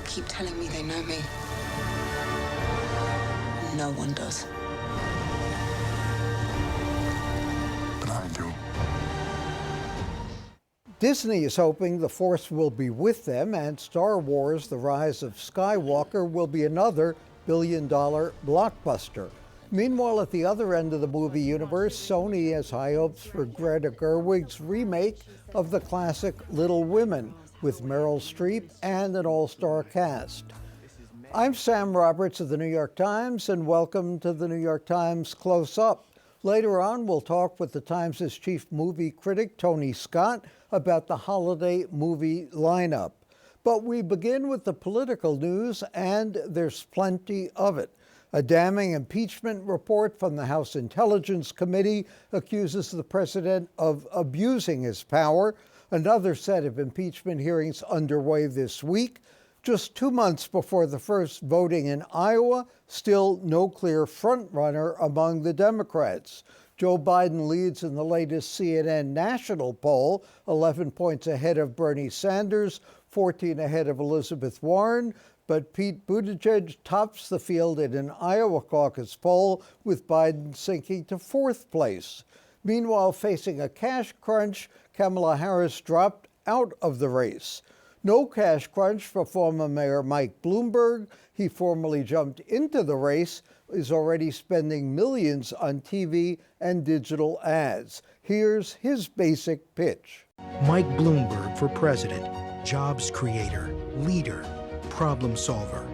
keep telling me they know me. No one does. But I do. Disney is hoping the Force will be with them, and Star Wars: The Rise of Skywalker will be another billion-dollar blockbuster. Meanwhile, at the other end of the movie universe, Sony has high hopes for Greta Gerwig's remake of the classic Little Women, with Meryl Streep and an all-star cast. I'm Sam Roberts of the New York Times, and welcome to the New York Times Close Up. Later on, we'll talk with the Times' chief movie critic, Tony Scott, about the holiday movie lineup. But we begin with the political news, and there's plenty of it. A damning impeachment report from the House Intelligence Committee accuses the president of abusing his power. Another set of impeachment hearings underway this week. Just 2 months before the first voting in Iowa, still no clear frontrunner among the Democrats. Joe Biden leads in the latest CNN national poll, 11 points ahead of Bernie Sanders, 14 ahead of Elizabeth Warren, but Pete Buttigieg tops the field in an Iowa caucus poll, with Biden sinking to fourth place. Meanwhile, facing a cash crunch, Kamala Harris dropped out of the race. No cash crunch for former Mayor Mike Bloomberg. He formally jumped into the race, is already spending millions on TV and digital ads. Here's his basic pitch. Mike Bloomberg for president, jobs creator, leader, problem solver.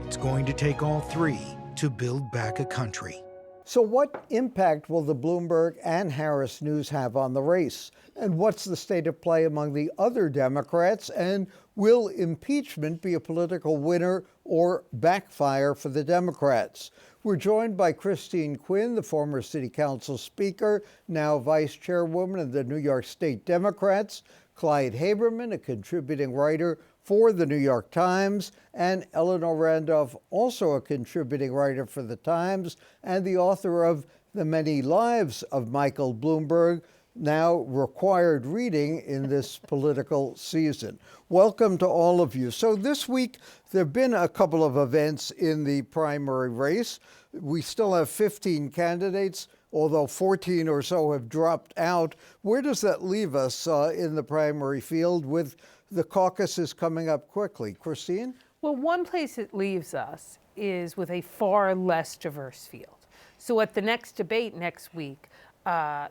It's going to take all three to build back a country. So what impact will the Bloomberg and Harris news have on the race? And what's the state of play among the other Democrats? And will impeachment be a political winner or backfire for the Democrats? We're joined by Christine Quinn, the former city council speaker, now vice chairwoman of the New York State Democrats, Clyde Haberman, a contributing writer for the New York Times, and Eleanor Randolph, also a contributing writer for the Times and the author of The Many Lives of Michael Bloomberg, now required reading in this political season. Welcome to all of you. So this week, there have been a couple of events in the primary race. We still have 15 candidates, although 14 or so have dropped out. Where does that leave us in the primary field with the caucuses coming up quickly? Christine? Well, one place it leaves us is with a far less diverse field. So at the next debate next week,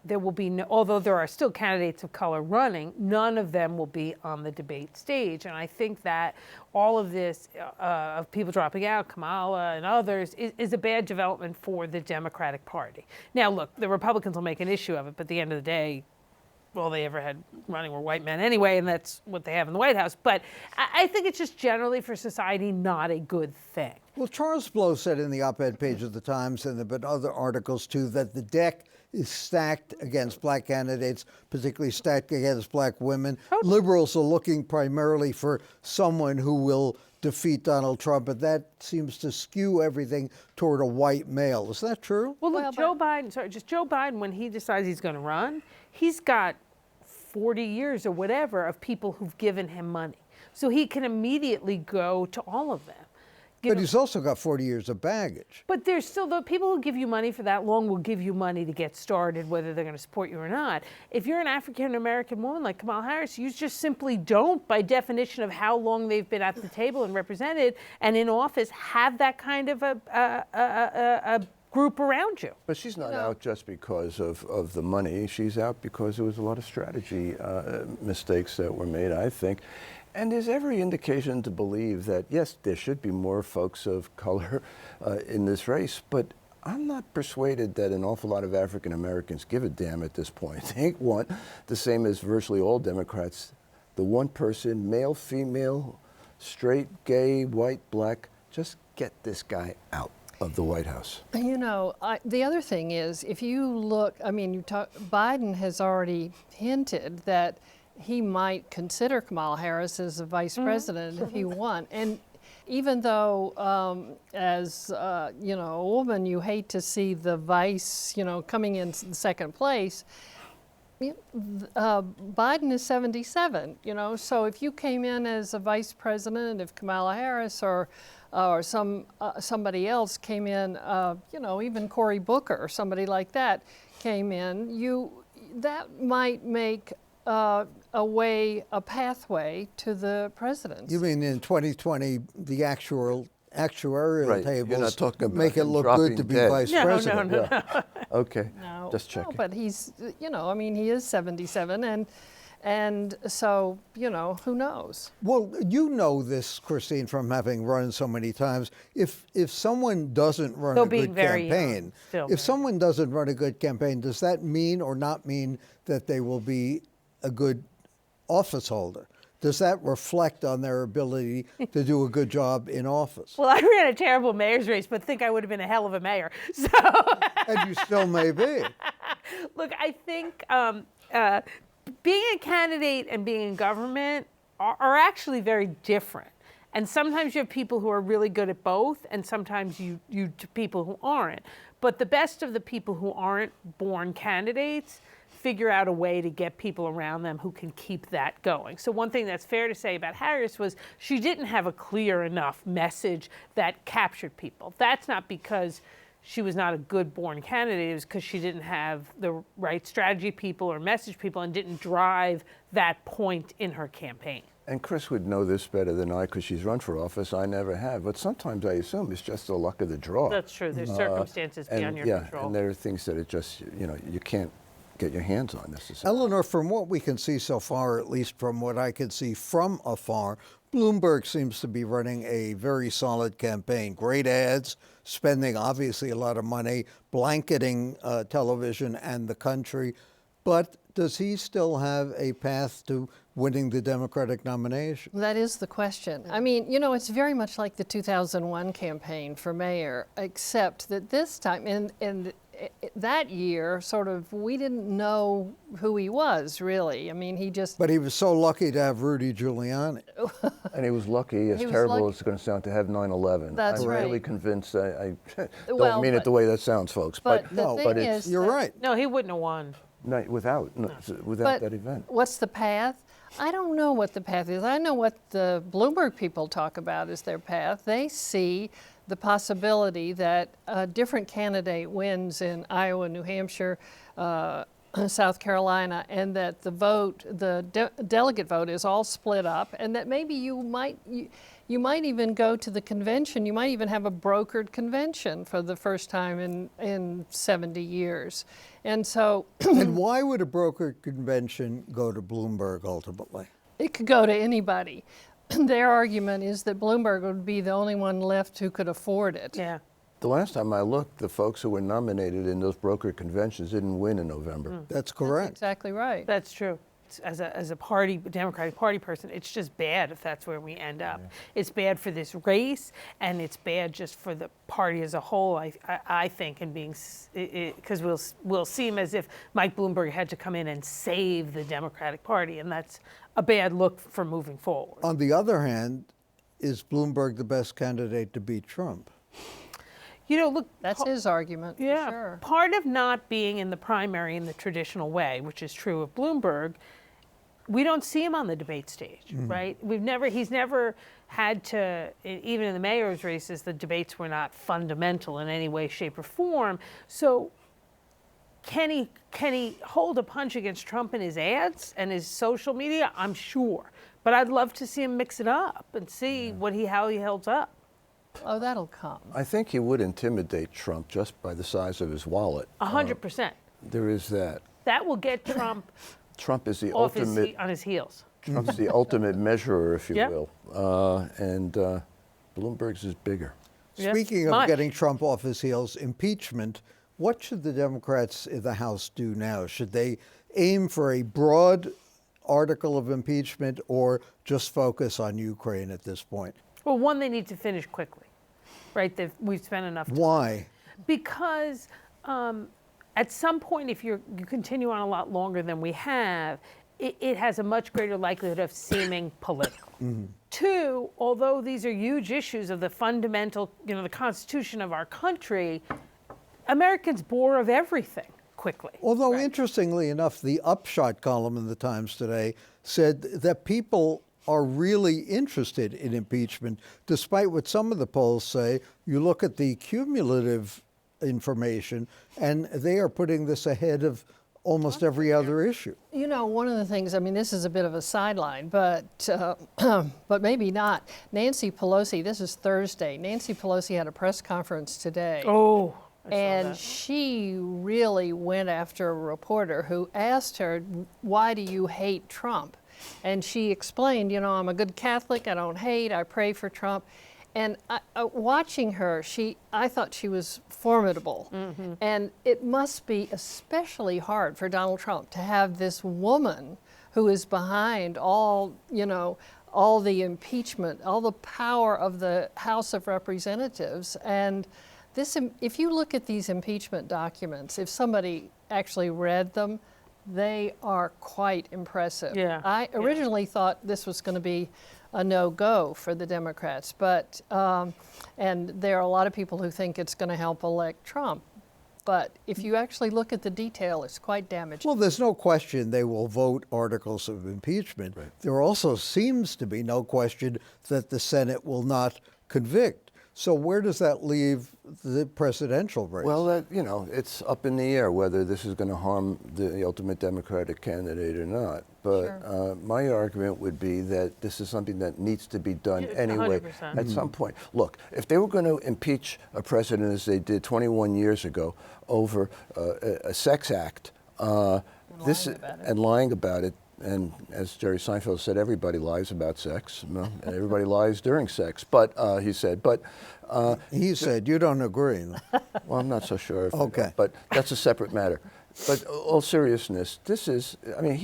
there will be no, although there are still candidates of color running, none of them will be on the debate stage. And I think that all of this of people dropping out, Kamala and others, is a bad development for the Democratic Party. Now, look, the Republicans will make an issue of it, but at the end of the day, all they ever had running were white men anyway, and that's what they have in the White House. But I think it's just generally for society not a good thing. Well, Charles Blow said in the op-ed page of the Times, and there have been other articles too, that the deck is stacked against black candidates, particularly stacked against black women. Liberals are looking primarily for someone who will defeat Donald Trump, but that seems to skew everything toward a white male. Is that true? Well, look, Joe Biden, when he decides he's going to run, he's got 40 years or whatever of people who've given him money. So he can immediately go to all of them. But he's also got 40 years of baggage. But there's still, the people who give you money for that long will give you money to get started, whether they're going to support you or not. If you're an African-American woman like Kamala Harris, you just simply don't, by definition of how long they've been at the table and represented and in office, have that kind of a group around you. But she's not out just because of the money. She's out because there was a lot of strategy mistakes that were made, I think. And there's every indication to believe that, yes, there should be more folks of color in this race, but I'm not persuaded that an awful lot of African Americans give a damn at this point. They want, the same as virtually all Democrats, the one person, male, female, straight, gay, white, black, just get this guy out of the White House. You know, the other thing is, if you look, I mean, Biden has already hinted that he might consider Kamala Harris as a vice president if he won. And even though, as you know, a woman, you hate to see the vice, you know, coming in second place, Biden is 77, so if you came in as a vice president, if Kamala Harris or somebody else came in, even Cory Booker or somebody like that came in, that might make a pathway to the presidency. You mean in 2020, the actuarial Right. tables You're not talking about make it him look dropping good to be dead. vice No, president? no. Okay. No, Just checking. No, but he's, he is 77, and so, who knows? Well, you know this, Christine, from having run so many times. If someone doesn't run Still a being good very young. campaign, Still if very someone doesn't run a good campaign, does that mean or not mean that they will be a good office holder? Does that reflect on their ability to do a good job in office? Well, I ran a terrible mayor's race, but think I would have been a hell of a mayor. So, And you still may be. look, I think being a candidate and being in government are actually very different. And sometimes you have people who are really good at both, and sometimes you people who aren't. But the best of the people who aren't born candidates figure out a way to get people around them who can keep that going. So one thing that's fair to say about Harris was she didn't have a clear enough message that captured people. That's not because she was not a good born candidate, it was because she didn't have the right strategy people or message people and didn't drive that point in her campaign. And Chris would know this better than I because she's run for office. I never have. But sometimes I assume it's just the luck of the draw. That's true. There's circumstances beyond your control. And there are things that it just, you can't get your hands on necessarily. Eleanor, from what we can see so far, at least from what I can see from afar, Bloomberg seems to be running a very solid campaign. Great ads, spending obviously a lot of money, blanketing television and the country. But does he still have a path to winning the Democratic nomination? That is the question. I mean, it's very much like the 2001 campaign for mayor, except that this time, in that year, sort of, we didn't know who he was, really. I mean, he just... But he was so lucky to have Rudy Giuliani. And he was lucky, as He was terrible lucky. as it's going to sound, to have 9/11. That's I'm really right. convinced. I don't Well, mean it but- the way that sounds, folks. But the No, thing but is you're that- right. No, he wouldn't have won. Without But that event. what's the path? I don't know what the path is. I know what the Bloomberg people talk about as their path. They see the possibility that a different candidate wins in Iowa, New Hampshire, South Carolina, and that the vote, the delegate vote, is all split up, and that maybe you might even go to the convention. You might even have a brokered convention for the first time in 70 years. And so And why would a brokered convention go to Bloomberg ultimately? it could go to anybody. Their argument is that Bloomberg would be the only one left who could afford it. Yeah. The last time I looked, the folks who were nominated in those broker conventions didn't win in November. That's correct. Exactly right. That's true. As a party, Democratic Party person, it's just bad if that's where we end up. It's bad for this race, and it's bad just for the party as a whole, I think, and because we'll seem as if Mike Bloomberg had to come in and save the Democratic Party, and that's a bad look for moving forward. On the other hand, is Bloomberg the best candidate to beat Trump? Look, That's his argument, for yeah, sure. part of not being in the primary in the traditional way, which is true of Bloomberg, we don't see him on the debate stage, right? He's never had to, even in the mayor's races, the debates were not fundamental in any way, shape, or form. So can he hold a punch against Trump in his ads and his social media? I'm sure. But I'd love to see him mix it up and see how he holds up. Oh, that'll come. I think he would intimidate Trump just by the size of his wallet. 100%. There is that. That will get Trump Trump is the on his heels. Trump's the ultimate measurer, if you Yeah. will. And Bloomberg's is bigger. Yeah, Speaking of much. getting Trump off his heels, impeachment, what should the Democrats in the House do now? Should they aim for a broad article of impeachment or just focus on Ukraine at this point? Well, one, they need to finish quickly, right? We've spent enough time. Why? Because at some point, if you continue on a lot longer than we have, it has a much greater likelihood of seeming political. Two, although these are huge issues of the fundamental, the Constitution of our country, Americans bore of everything, quickly. Although, interestingly enough, the upshot column in the Times today said that people are really interested in impeachment, despite what some of the polls say. You look at the cumulative information, and they are putting this ahead of almost every other issue. You know, one of the things, I mean, this is a bit of a sideline, but but maybe not. Nancy Pelosi, this is Thursday. Nancy Pelosi had a press conference today. Oh, I saw And that. she really went after a reporter who asked her, why do you hate Trump? And she explained, you know, I'm a good Catholic, I don't hate, I pray for Trump. And watching her, I thought she was formidable. Mm-hmm. And it must be especially hard for Donald Trump to have this woman who is behind all, you know, all the impeachment, all the power of the House of Representatives. And this, if you look at these impeachment documents, if somebody actually read them, they are quite impressive. Yeah. I originally thought this was going to be a no-go for the Democrats, but and there are a lot of people who think it's going to help elect Trump. But if you actually look at the detail, it's quite damaging. Well, there's no question they will vote articles of impeachment. There also seems to be no question that the Senate will not convict. So where does that leave the presidential race? Well, you know, it's up in the air whether this is going to harm the ultimate Democratic candidate or not. But my argument would be that this is something that needs to be done anyway 100%. at some point. Look, if they were going to impeach a president as they did 21 years ago over a sex act, and lying about it, and as Jerry Seinfeld said, everybody lies about sex. No, and everybody lies during sex. But he said, he said, you don't agree. well, I'm not so sure. If Okay. but that's a separate matter. But all seriousness, this is, I mean,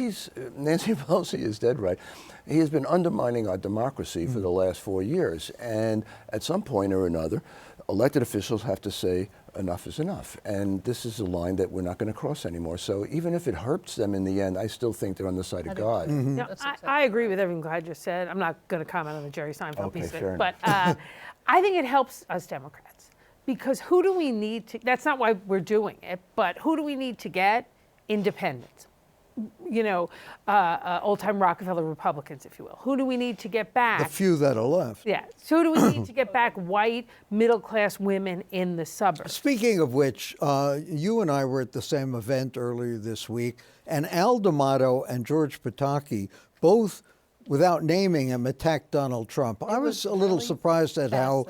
Nancy Pelosi is dead right. He has been undermining our democracy for the last 4 years. And at some point or another, elected officials have to say enough is enough. And this is a line that we're not going to cross anymore. So even if it hurts them in the end, I still think they're on the side of God. No, I agree with everything Clyde just said. I'm not going to comment on the Jerry Seinfeld Okay, piece of fair it. But I think it helps us Democrats. Because who do we need to, that's not why we're doing it, but who do we need to get? Independents. You know, old-time Rockefeller Republicans, if you will. Who do we need to get back? The few that are left. Yeah. So who do we need to get back? White, middle-class women in the suburbs. Speaking of which, you and I were at the same event earlier this week, and Al D'Amato and George Pataki both, without naming him, attacked Donald Trump. I was a little really surprised at how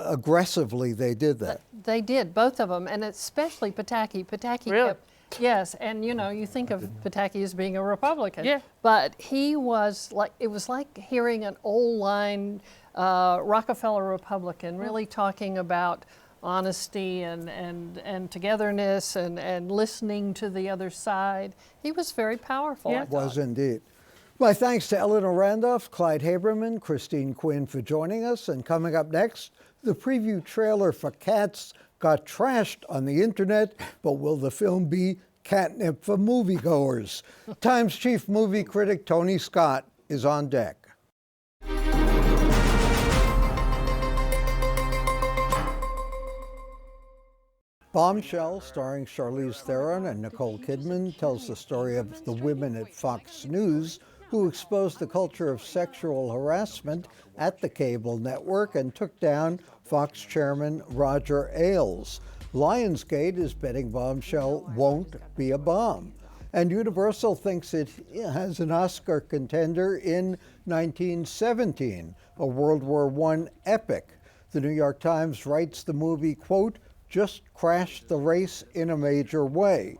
aggressively they did that. They did, both of them, and especially Pataki. Pataki Really? kept, yes, and you know, you think of Pataki as being a Republican. Yeah. But he was like, it was like hearing an old line Rockefeller Republican really talking about honesty and togetherness and listening to the other side. He was very powerful. Yeah. I It was thought. indeed. My thanks to Eleanor Randolph, Clyde Haberman, Christine Quinn for joining us. And coming up next, the preview trailer for Cats got trashed on the internet, but will the film be catnip for moviegoers? Times chief movie critic Tony Scott is on deck. Bombshell, starring Charlize Theron and Nicole Kidman, tells the story of the women at Fox News who exposed the culture of sexual harassment at the cable network and took down Fox chairman Roger Ailes. Lionsgate is betting Bombshell won't be a bomb. And Universal thinks it has an Oscar contender in 1917, a World War I epic. The New York Times writes the movie, quote, just crashed the race in a major way.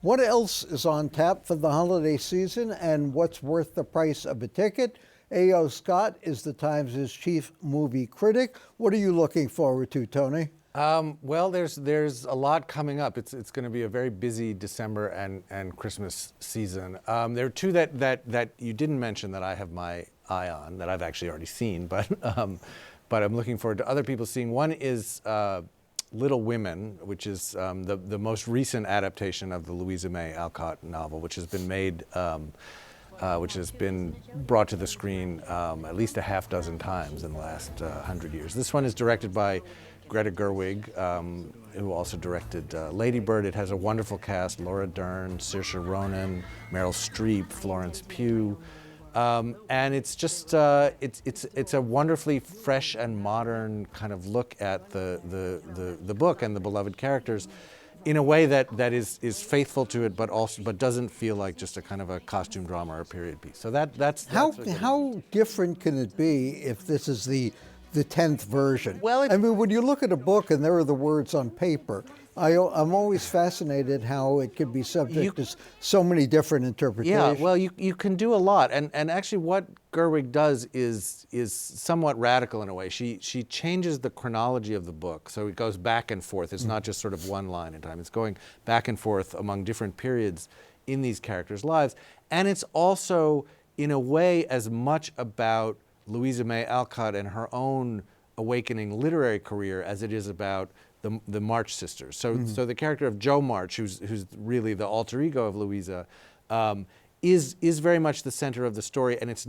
What else is on tap for the holiday season and what's worth the price of a ticket? A.O. Scott is the Times' chief movie critic. What are you looking forward to, Tony? Well, there's a lot coming up. It's going to be a very busy December and Christmas season. There are two that you didn't mention that I have my eye on, that I've actually already seen, but I'm looking forward to other people seeing. One is Little Women, which is the most recent adaptation of the Louisa May Alcott novel, which has been made, which has been brought to the screen at least a half dozen times in the last 100 years. This one is directed by Greta Gerwig, who also directed Lady Bird. It has a wonderful cast: Laura Dern, Saoirse Ronan, Meryl Streep, Florence Pugh. And it's just it's a wonderfully fresh and modern kind of look at the book and the beloved characters, in a way that is faithful to it, but doesn't feel like just a kind of a costume drama or a period piece. So that's how different can it be if this is the 10th version? Well, I mean, when you look at a book and there are the words on paper, I'm always fascinated how it can be subject to so many different interpretations. Yeah, well, you can do a lot, and actually what Gerwig does is somewhat radical in a way. She changes the chronology of the book, so it goes back and forth. It's not just sort of one line in time. It's going back and forth among different periods in these characters' lives, and it's also, in a way, as much about Louisa May Alcott and her own awakening literary career as it is about the March sisters. So the character of Jo March, who's really the alter ego of Louisa, is very much the center of the story, and it's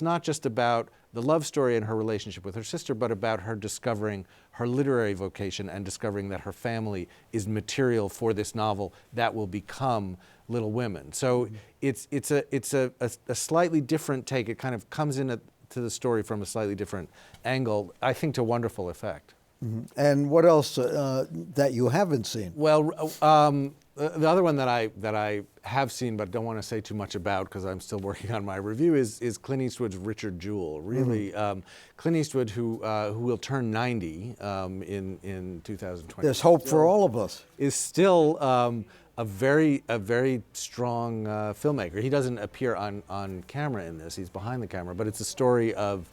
not just about the love story and her relationship with her sister, but about her discovering her literary vocation and discovering that her family is material for this novel that will become Little Women. So it's a slightly different take. It kind of comes in to the story from a slightly different angle, I think, to wonderful effect. And what else that you haven't seen? Well, the other one that I have seen but don't want to say too much about because I'm still working on my review is Clint Eastwood's Richard Jewell. Really, Clint Eastwood, who will turn 90 in 2020. There's hope for all of us. Is still a very strong filmmaker. He doesn't appear on camera in this. He's behind the camera, but it's a story of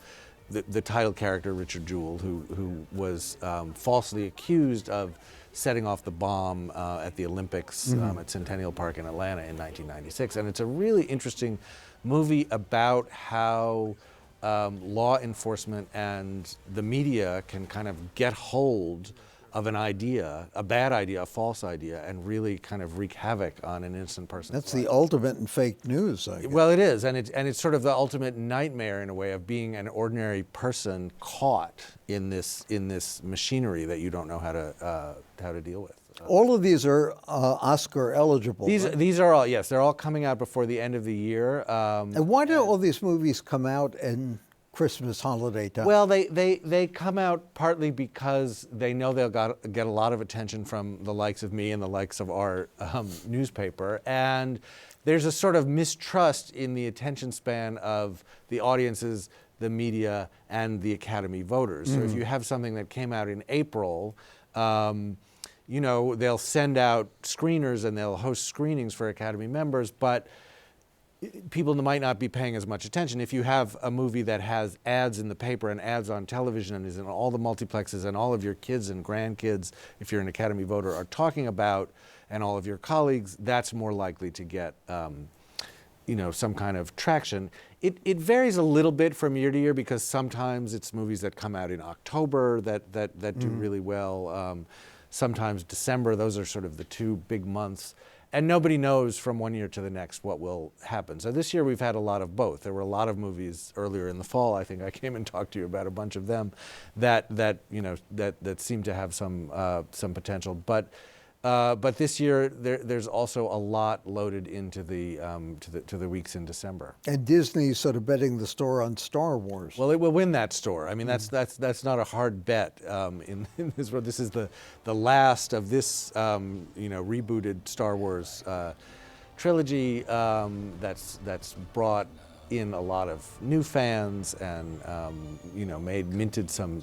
the title character, Richard Jewell, who was falsely accused of setting off the bomb at the Olympics at Centennial Park in Atlanta in 1996. And it's a really interesting movie about how law enforcement and the media can kind of get hold of an idea, a bad idea, a false idea, and really kind of wreak havoc on an innocent person. That's the ultimate in fake news, I guess. Well, it is, and it's sort of the ultimate nightmare in a way of being an ordinary person caught in this machinery that you don't know how to deal with. All of these are Oscar eligible. These are all, yes, they're all coming out before the end of the year. And why do all these movies come out in Christmas holiday time? Well, they come out partly because they know they'll get a lot of attention from the likes of me and the likes of our newspaper, and there's a sort of mistrust in the attention span of the audiences, the media, and the Academy voters. So if you have something that came out in April, they'll send out screeners and they'll host screenings for Academy members, but people might not be paying as much attention. If you have a movie that has ads in the paper and ads on television and is in all the multiplexes and all of your kids and grandkids, if you're an Academy voter, are talking about, and all of your colleagues, that's more likely to get some kind of traction. It varies a little bit from year to year because sometimes it's movies that come out in October that do really well. Sometimes December. Those are sort of the two big months. And nobody knows from one year to the next what will happen. So this year we've had a lot of both. There were a lot of movies earlier in the fall. I think I came and talked to you about a bunch of them that seem to have some potential. But this year there's also a lot loaded into the weeks in December. And Disney's sort of betting the store on Star Wars. Well, it will win that store. I mean, that's not a hard bet in this world. This is the last of this rebooted Star Wars trilogy that's brought in a lot of new fans and minted some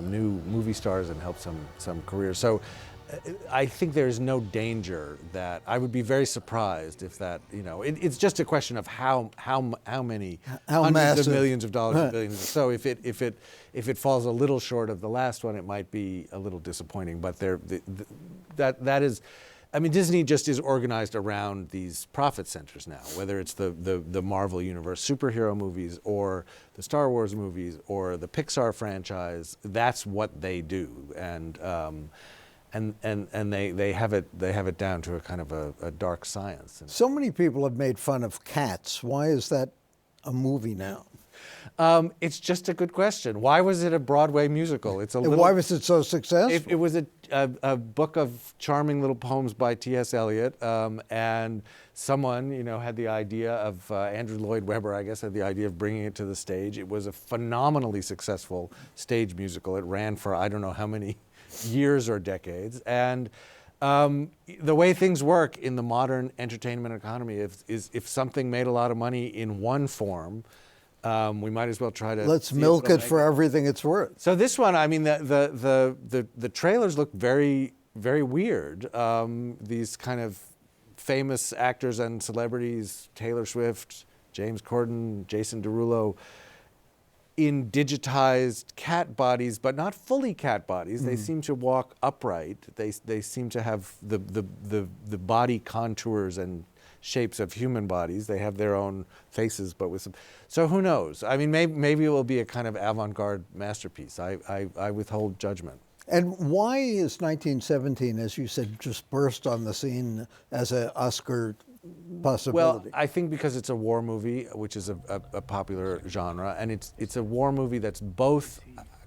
new movie stars and helped some careers. So I think there's no danger that I would be very surprised if that it's just a question of how many hundreds massive. of millions of dollars, billions. So if it falls a little short of the last one, it might be a little disappointing. But that is. I mean, Disney just is organized around these profit centers now, whether it's the Marvel Universe superhero movies or the Star Wars movies or the Pixar franchise. That's what they do, and they have it down to a kind of a dark science. So many people have made fun of Cats. Why is that a movie now? It's just a good question. Why was it a Broadway musical? It's a And little. why was it so successful? It was a book of charming little poems by T.S. Eliot, and someone, had the idea of Andrew Lloyd Webber, I guess, had the idea of bringing it to the stage. It was a phenomenally successful stage musical. It ran for I don't know how many years or decades, and the way things work in the modern entertainment economy is if something made a lot of money in one form, we might as well try to Let's see if milk it'll it make for everything it's worth. So this one, I mean, the trailers look very, very weird. These kind of famous actors and celebrities, Taylor Swift, James Corden, Jason Derulo, in digitized cat bodies, but not fully cat bodies. They seem to walk upright. They seem to have the body contours and shapes of human bodies. They have their own faces, but with some. So who knows? I mean, maybe it will be a kind of avant-garde masterpiece. I withhold judgment. And why is 1917, as you said, just burst on the scene as an Oscar possibility? Well, I think because it's a war movie, which is a popular genre, and it's a war movie that's both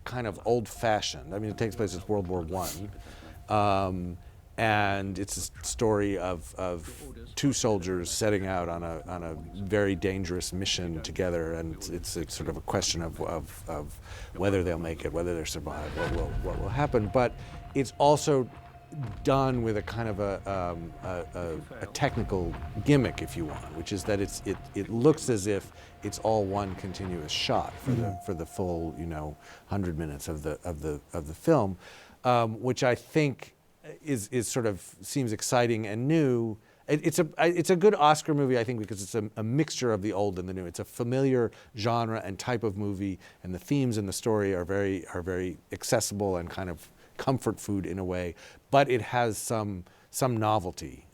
kind of old-fashioned. I mean, it takes place in World War I, and it's a story of two soldiers setting out on a very dangerous mission together, and it's sort of a question of whether they'll make it, whether they'll survive, what will happen. But it's also done with a kind of a technical gimmick, if you want, which is that it looks as if it's all one continuous shot for the full 100 minutes of the film, which I think is sort of seems exciting and new. It's a good Oscar movie, I think, because it's a mixture of the old and the new. It's a familiar genre and type of movie, and the themes and the story are very accessible and kind of comfort food in a way, but it has some novelty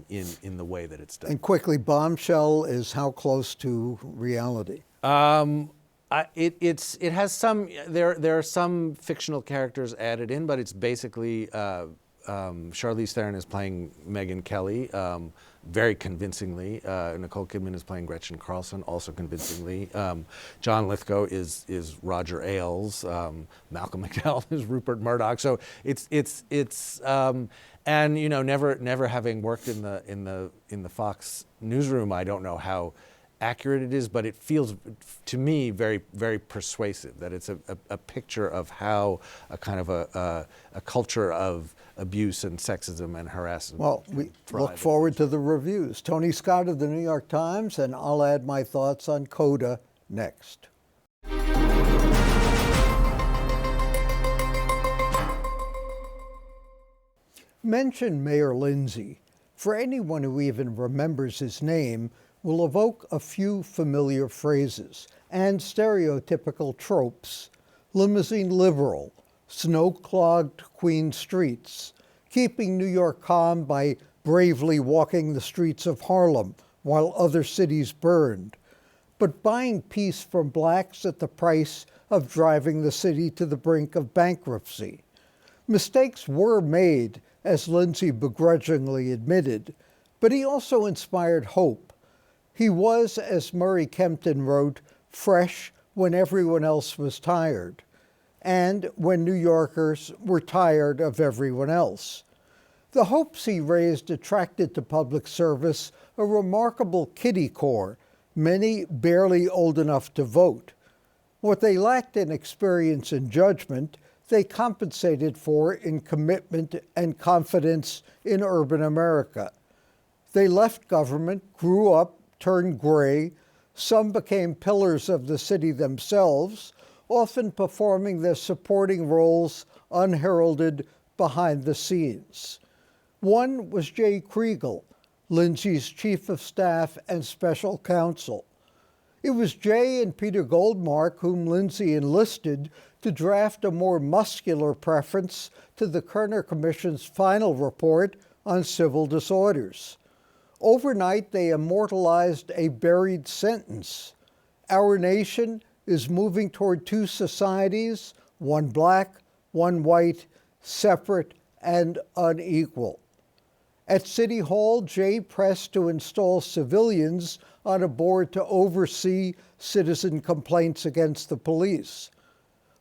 in the way that it's done. And quickly, Bombshell is how close to reality? It has some. There are some fictional characters added in, but it's basically Charlize Theron is playing Megyn Kelly very convincingly. Nicole Kidman is playing Gretchen Carlson also convincingly. John Lithgow is Roger Ailes. Malcolm McDowell is Rupert Murdoch. So it's and never having worked in the Fox newsroom, I don't know how accurate it is, but it feels to me very, very persuasive that it's a picture of how a kind of a culture of abuse and sexism and harassment. Well, we look forward to the reviews. Tony Scott of the New York Times, and I'll add my thoughts on Coda next. Mention Mayor Lindsay. For anyone who even remembers his name, will evoke a few familiar phrases and stereotypical tropes. Limousine liberal, snow-clogged Queen streets, keeping New York calm by bravely walking the streets of Harlem while other cities burned, but buying peace from blacks at the price of driving the city to the brink of bankruptcy. Mistakes were made, as Lindsay begrudgingly admitted, but he also inspired hope. He was, as Murray Kempton wrote, fresh when everyone else was tired, and when New Yorkers were tired of everyone else. The hopes he raised attracted to public service a remarkable kiddie corps, many barely old enough to vote. What they lacked in experience and judgment, they compensated for in commitment and confidence in urban America. They left government, grew up, turned gray. Some became pillars of the city themselves, often performing their supporting roles unheralded behind the scenes. One was Jay Kriegel, Lindsay's chief of staff and special counsel. It was Jay and Peter Goldmark whom Lindsay enlisted to draft a more muscular preference to the Kerner Commission's final report on civil disorders. Overnight, they immortalized a buried sentence. Our nation is moving toward two societies, one black, one white, separate and unequal. At City Hall, Jay pressed to install civilians on a board to oversee citizen complaints against the police.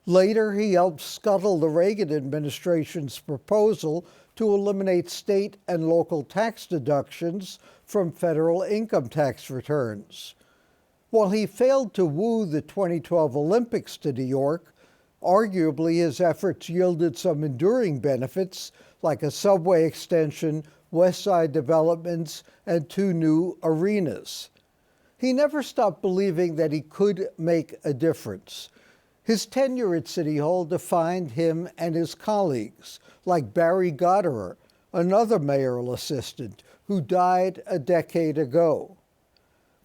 Later, he helped scuttle the Reagan administration's proposal to eliminate state and local tax deductions from federal income tax returns. While he failed to woo the 2012 Olympics to New York, arguably his efforts yielded some enduring benefits like a subway extension, West Side developments, and 2 new arenas. He never stopped believing that he could make a difference. His tenure at City Hall defined him and his colleagues, like Barry Goderer, another mayoral assistant who died a decade ago.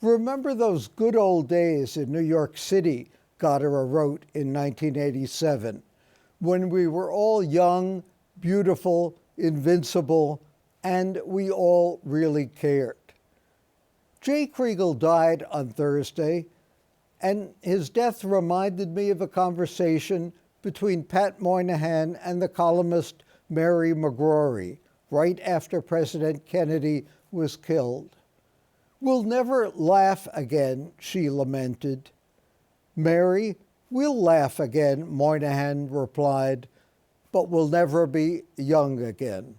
Remember those good old days in New York City, Goderer wrote in 1987, when we were all young, beautiful, invincible, and we all really cared. Jay Kriegel died on Thursday, and his death reminded me of a conversation between Pat Moynihan and the columnist Mary McGrory right after President Kennedy was killed. "We'll never laugh again," she lamented. "Mary, we'll laugh again," Moynihan replied, "but we'll never be young again."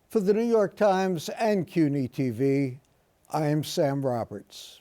For the New York Times and CUNY TV, I'm Sam Roberts.